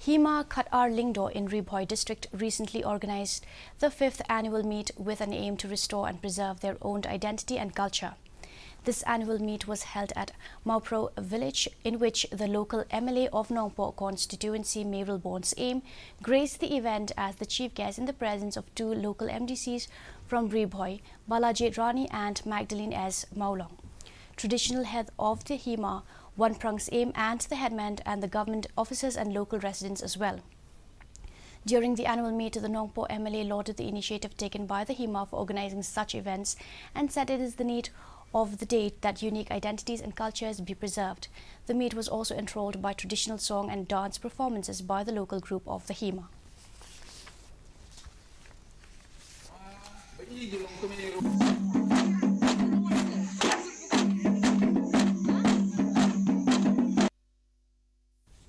Hima Lyngdoh in Bhoi district recently organized the 5th annual meet with an aim to restore and preserve their own identity and culture. This annual meet was held at Maupro village, in which the local MLA of Nongpo constituency Mayoral Bonds Aim graced the event as the chief guest in the presence of two local MDCs from Bhoi, Balaji Rani and Magdalene S. Maulong. Traditional head of the Hima, One Prang's Aim, and the headman and the government officers and local residents as well. During the annual meet, the Nongpo MLA lauded the initiative taken by the Hima for organizing such events and said it is the need of the date that unique identities and cultures be preserved. The meet was also enthralled by traditional song and dance performances by the local group of the Hima.